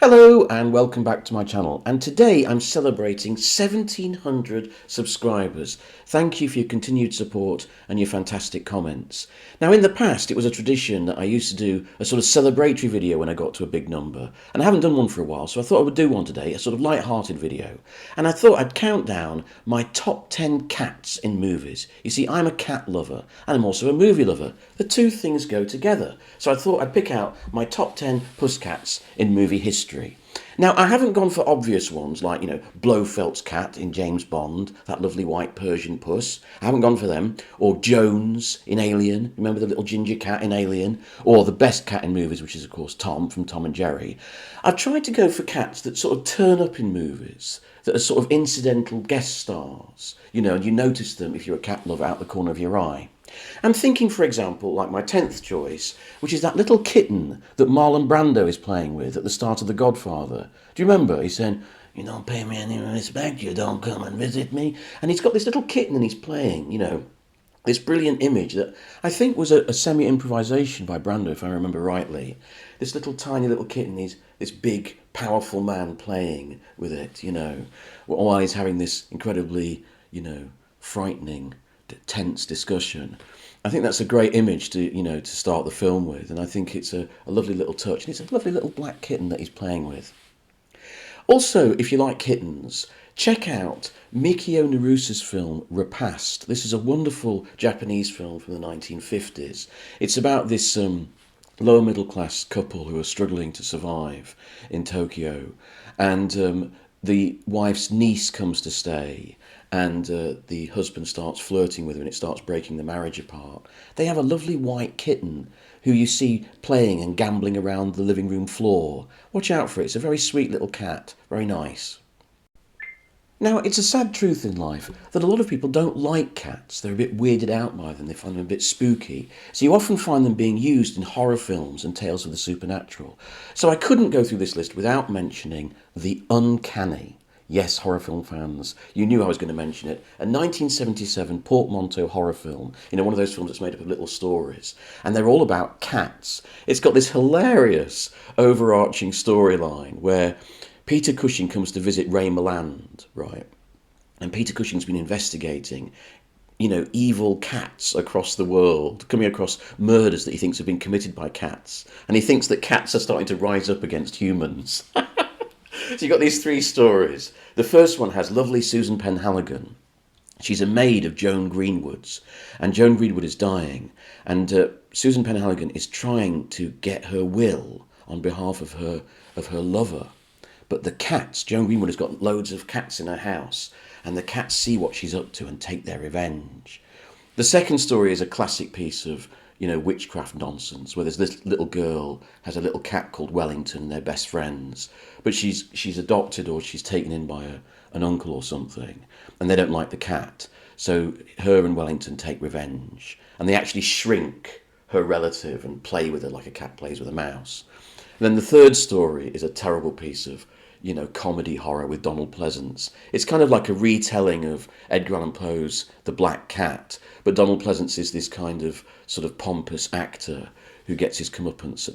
Hello and welcome back to my channel, and today I'm celebrating 1700 subscribers. Thank you for your continued support and your fantastic comments. Now in the past it was a tradition that I used to do a sort of celebratory video when I got to a big number, and I haven't done one for a while, so I thought I would do one today, a sort of light-hearted video. And I thought I'd count down my top 10 cats in movies. You see, I'm a cat lover and I'm also a movie lover. The two things go together. So I thought I'd pick out my top 10 pusscats in movie history. Now, I haven't gone for obvious ones like, Blofeld's cat in James Bond, that lovely white Persian puss. I haven't gone for them. Or Jones in Alien, remember the little ginger cat in Alien? Or the best cat in movies, which is, of course, Tom from Tom and Jerry. I've tried to go for cats that sort of turn up in movies, that are sort of incidental guest stars, and you notice them if you're a cat lover out the corner of your eye. I'm thinking, for example, like my 10th choice, which is that little kitten that Marlon Brando is playing with at the start of The Godfather. Do you remember? He's saying, "You don't pay me any respect, you don't come and visit me." And he's got this little kitten and he's playing, this brilliant image that I think was a semi-improvisation by Brando, if I remember rightly. This little tiny little kitten, he's this big, powerful man playing with it, while he's having this incredibly, frightening, tense discussion. I think that's a great image to start the film with, and I think it's a lovely little touch, and it's a lovely little black kitten that he's playing with. Also, if you like kittens, check out Mikio Narusa's film Repast. This is a wonderful Japanese film from the 1950s. It's about this lower middle class couple who are struggling to survive in Tokyo, and the wife's niece comes to stay, and the husband starts flirting with her and it starts breaking the marriage apart. They have a lovely white kitten who you see playing and gambling around the living room floor. Watch out for it, it's a very sweet little cat, very nice. Now, it's a sad truth in life that a lot of people don't like cats. They're a bit weirded out by them, they find them a bit spooky. So you often find them being used in horror films and tales of the supernatural. So I couldn't go through this list without mentioning the uncanny. Yes, horror film fans, you knew I was going to mention it. A 1977 portmanteau horror film, one of those films that's made up of little stories. And they're all about cats. It's got this hilarious overarching storyline where Peter Cushing comes to visit Ray Milland, right? And Peter Cushing's been investigating, evil cats across the world, coming across murders that he thinks have been committed by cats. And he thinks that cats are starting to rise up against humans. So you've got these three stories. The first one has lovely Susan Penhaligon. She's a maid of Joan Greenwood's, and Joan Greenwood is dying, and Susan Penhaligon is trying to get her will on behalf of her lover. But the cats, Joan Greenwood has got loads of cats in her house, and the cats see what she's up to and take their revenge. The second story is a classic piece of witchcraft nonsense, where there's this little girl has a little cat called Wellington, they're best friends, but she's adopted or she's taken in by an uncle or something, and they don't like the cat, so her and Wellington take revenge, and they actually shrink her relative and play with her like a cat plays with a mouse. And then the third story is a terrible piece of comedy horror with Donald Pleasance. It's kind of like a retelling of Edgar Allan Poe's The Black Cat, but Donald Pleasance is this kind of sort of pompous actor who gets his comeuppance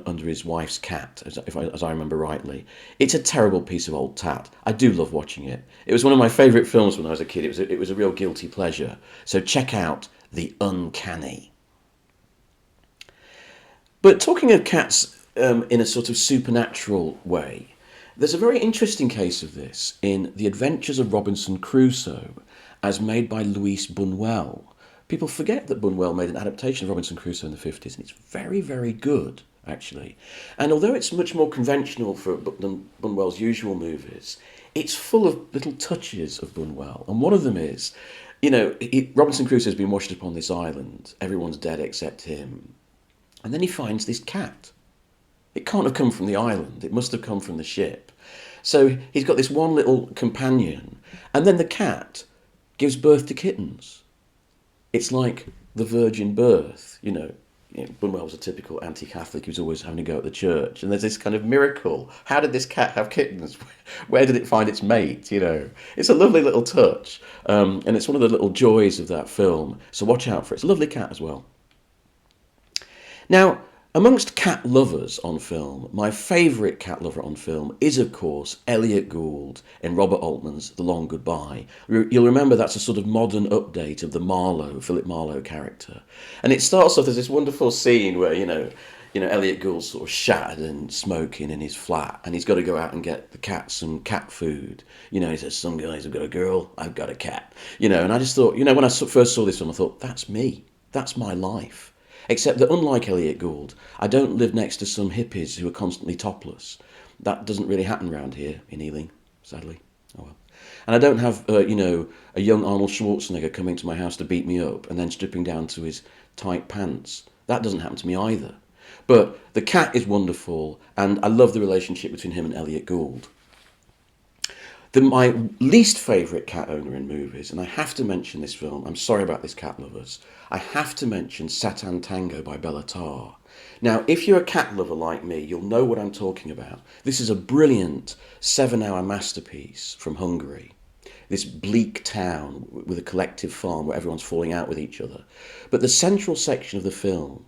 under his wife's cat, as I remember rightly. It's a terrible piece of old tat. I do love watching it. It was one of my favourite films when I was a kid. It was a real guilty pleasure. So check out The Uncanny. But talking of cats in a sort of supernatural way, there's a very interesting case of this in The Adventures of Robinson Crusoe, as made by Luis Bunuel. People forget that Bunuel made an adaptation of Robinson Crusoe in the 50s, and it's very, very good, actually. And although it's much more conventional than Bunuel's usual movies, it's full of little touches of Bunuel. And one of them is, Robinson Crusoe has been washed up on this island, everyone's dead except him. And then he finds this cat. It can't have come from the island. It must have come from the ship. So he's got this one little companion, and then the cat gives birth to kittens. It's like the virgin birth, Bunuel was a typical anti-Catholic who's always having to go at the church, and there's this kind of miracle. How did this cat have kittens? Where did it find its mate? It's a lovely little touch, and it's one of the little joys of that film. So watch out for it. It's a lovely cat as well. Now, Amongst cat lovers on film, my favourite cat lover on film is, of course, Elliot Gould in Robert Altman's The Long Goodbye. You'll remember that's a sort of modern update of the Philip Marlowe character. And it starts off as this wonderful scene where, Elliot Gould's sort of shattered and smoking in his flat, and he's got to go out and get the cat some cat food. He says, some guys have got a girl, I've got a cat. And I just thought, when I first saw this film, I thought, that's me. That's my life. Except that unlike Elliot Gould, I don't live next to some hippies who are constantly topless. That doesn't really happen around here in Ealing, sadly. Oh well. And I don't have, a young Arnold Schwarzenegger coming to my house to beat me up and then stripping down to his tight pants. That doesn't happen to me either. But the cat is wonderful, and I love the relationship between him and Elliot Gould. My least favourite cat owner in movies, and I have to mention this film, I'm sorry about this, cat lovers, I have to mention Satanstango by Béla Tarr. Now, if you're a cat lover like me, you'll know what I'm talking about. This is a brilliant 7-hour masterpiece from Hungary. This bleak town with a collective farm where everyone's falling out with each other. But the central section of the film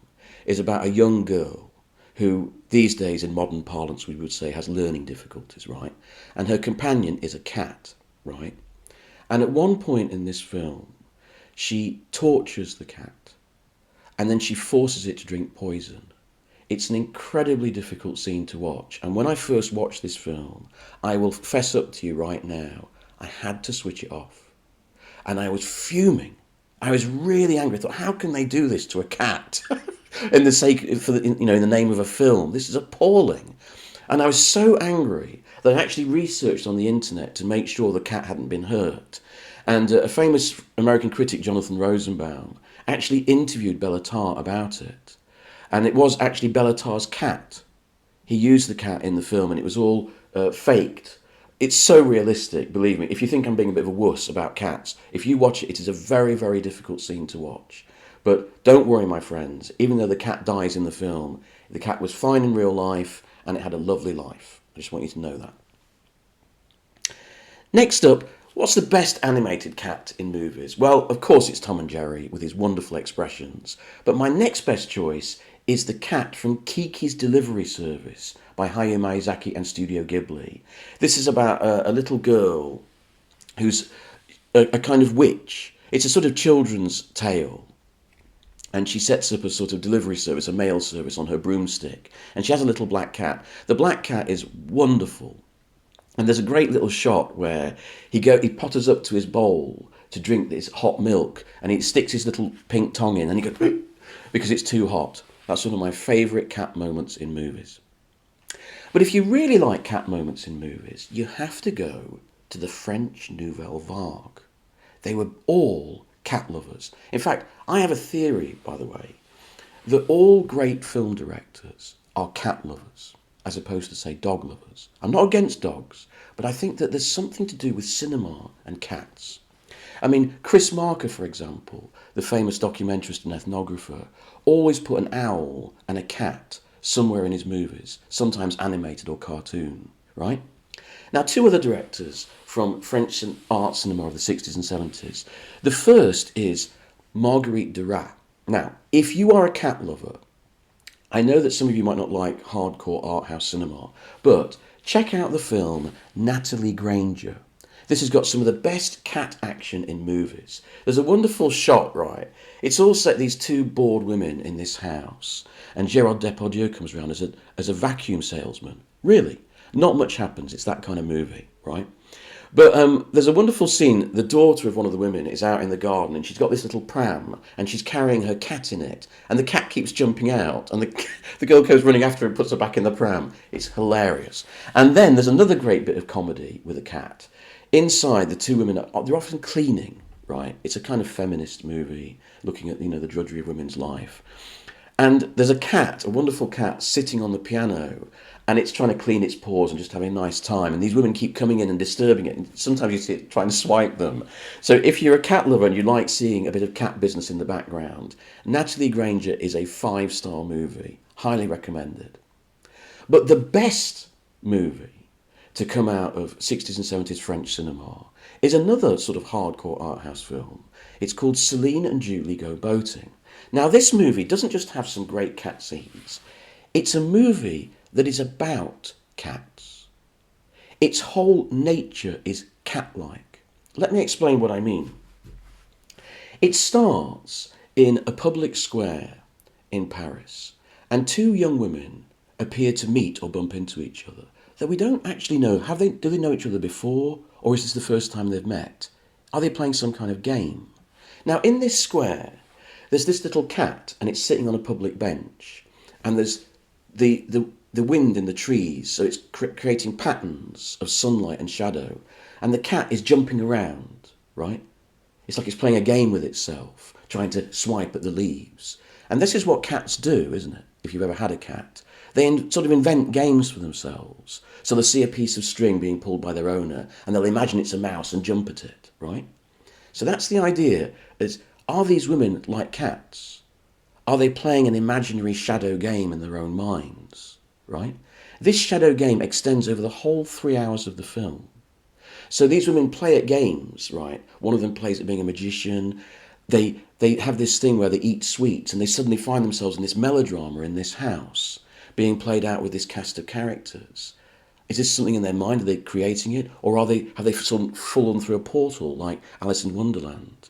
is about a young girl who, these days in modern parlance we would say has learning difficulties, right? And her companion is a cat, right? And at one point in this film, she tortures the cat, and then she forces it to drink poison. It's an incredibly difficult scene to watch, and when I first watched this film, I will fess up to you right now, I had to switch it off. And I was fuming. I was really angry. I thought, how can they do this to a cat? in the name of a film. This is appalling. And I was so angry that I actually researched on the internet to make sure the cat hadn't been hurt. And a famous American critic, Jonathan Rosenbaum, actually interviewed Béla Tarr about it. And it was actually Béla Tarr's cat. He used the cat in the film, and it was all faked. It's so realistic, believe me. If you think I'm being a bit of a wuss about cats, if you watch it, it is a very, very difficult scene to watch. But don't worry, my friends. Even though the cat dies in the film, the cat was fine in real life, and it had a lovely life. I just want you to know that. Next up, what's the best animated cat in movies? Well, of course it's Tom and Jerry with his wonderful expressions. But my next best choice is the cat from Kiki's Delivery Service by Hayao Miyazaki and Studio Ghibli. This is about a little girl who's a kind of witch. It's a sort of children's tale. And she sets up a sort of delivery service, a mail service on her broomstick. And she has a little black cat. The black cat is wonderful. And there's a great little shot where he potters up to his bowl to drink this hot milk, and he sticks his little pink tongue in, and he goes, because it's too hot. That's one of my favourite cat moments in movies. But if you really like cat moments in movies, you have to go to the French Nouvelle Vague. They were all cat lovers. In fact, I have a theory, by the way, that all great film directors are cat lovers, as opposed to, say, dog lovers. I'm not against dogs, but I think that there's something to do with cinema and cats. I mean, Chris Marker, for example, the famous documentarist and ethnographer, always put an owl and a cat somewhere in his movies, sometimes animated or cartoon, right? Now, two other directors from French art cinema of the 60s and 70s. The first is Marguerite Duras. Now, if you are a cat lover, I know that some of you might not like hardcore art house cinema, but check out the film Natalie Granger. This has got some of the best cat action in movies. There's a wonderful shot, right? It's all set these two bored women in this house, and Gérard Depardieu comes around as a vacuum salesman. Really, not much happens. It's that kind of movie, right? But there's a wonderful scene. The daughter of one of the women is out in the garden, and she's got this little pram, and she's carrying her cat in it, and the cat keeps jumping out, and the girl goes running after her and puts her back in the pram. It's hilarious. And then there's another great bit of comedy with a cat. Inside, the two women they're often cleaning, right? It's a kind of feminist movie looking at, the drudgery of women's life. And there's a cat, a wonderful cat, sitting on the piano, and it's trying to clean its paws and just having a nice time. And these women keep coming in and disturbing it. And sometimes you see it trying to swipe them. So if you're a cat lover and you like seeing a bit of cat business in the background, Natalie Granger is a 5-star movie. Highly recommended. But the best movie to come out of 60s and 70s French cinema is another sort of hardcore art house film. It's called Celine and Julie Go Boating. Now, this movie doesn't just have some great cat scenes. It's a movie that is about cats. Its whole nature is cat-like. Let me explain what I mean. It starts in a public square in Paris, and two young women appear to meet or bump into each other that we don't actually know. Do they know each other before, or is this the first time they've met? Are they playing some kind of game? Now, in this square, there's this little cat, and it's sitting on a public bench, and there's the wind in the trees, so it's creating patterns of sunlight and shadow, and the cat is jumping around, right? It's like it's playing a game with itself, trying to swipe at the leaves. And this is what cats do, isn't it? If you've ever had a cat. They sort of invent games for themselves. So they'll see a piece of string being pulled by their owner, and they'll imagine it's a mouse and jump at it, right? So that's the idea, is are these women like cats? Are they playing an imaginary shadow game in their own minds, right? This shadow game extends over the whole 3 hours of the film. So these women play at games, right? One of them plays at being a magician. They have this thing where they eat sweets, and they suddenly find themselves in this melodrama in this house, being played out with this cast of characters. Is this something in their mind? Are they creating it? Or have they sort of fallen through a portal like Alice in Wonderland?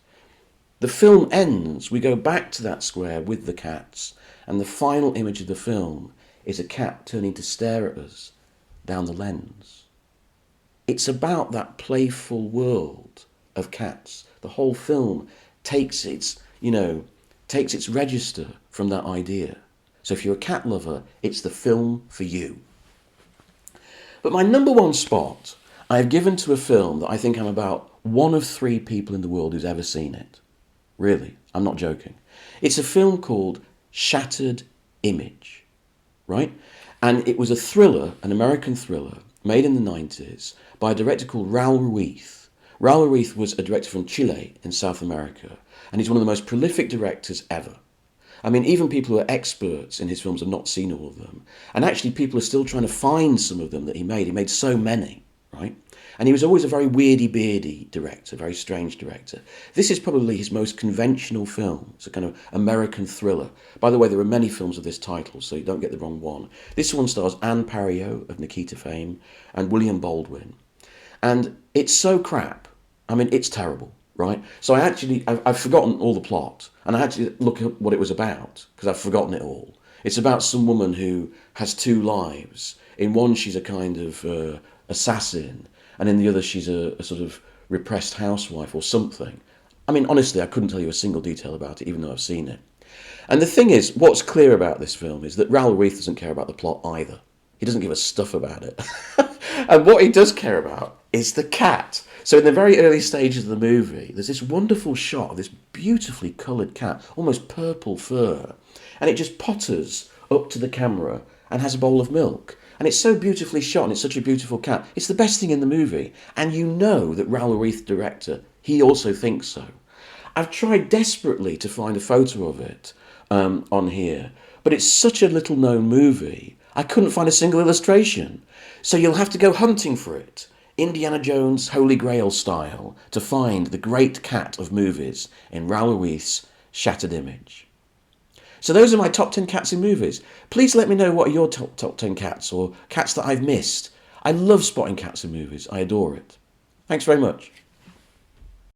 The film ends, we go back to that square with the cats, and the final image of the film is a cat turning to stare at us down the lens. It's about that playful world of cats. The whole film takes its register from that idea. So if you're a cat lover, it's the film for you. But my number one spot I have given to a film that I think I'm about one of 3 people in the world who's ever seen it. Really, I'm not joking. It's a film called Shattered Image, right? And it was a thriller, an American thriller, made in the 90s by a director called Raul Ruiz. Raul Ruiz was a director from Chile in South America, and he's one of the most prolific directors ever. I mean, even people who are experts in his films have not seen all of them. And actually, people are still trying to find some of them that he made. He made so many, right? And he was always a very weirdy-beardy director, very strange director. This is probably his most conventional film. It's a kind of American thriller. By the way, there are many films of this title, so you don't get the wrong one. This one stars Anne Parrio of Nikita fame and William Baldwin. And it's so crap. I mean, it's terrible, right? So I've forgotten all the plot, and I had to look at what it was about, because I've forgotten it all. It's about some woman who has 2 lives. In one, she's a kind of assassin, and in the other, she's a sort of repressed housewife or something. I mean, honestly, I couldn't tell you a single detail about it, even though I've seen it. And the thing is, what's clear about this film is that Raoul Ruiz doesn't care about the plot either. He doesn't give a stuff about it. And what he does care about is the cat. So in the very early stages of the movie, there's this wonderful shot of this beautifully coloured cat, almost purple fur, and it just potters up to the camera and has a bowl of milk. And it's so beautifully shot, and it's such a beautiful cat. It's the best thing in the movie. And you know that Raoul Ruiz, director, he also thinks so. I've tried desperately to find a photo of it on here, but it's such a little known movie, I couldn't find a single illustration. So you'll have to go hunting for it, Indiana Jones Holy Grail style, to find the great cat of movies in Raoul Ruiz's Shattered Image. So those are my top 10 cats in movies. Please let me know what are your top 10 cats, or cats that I've missed. I love spotting cats in movies. I adore it. Thanks very much.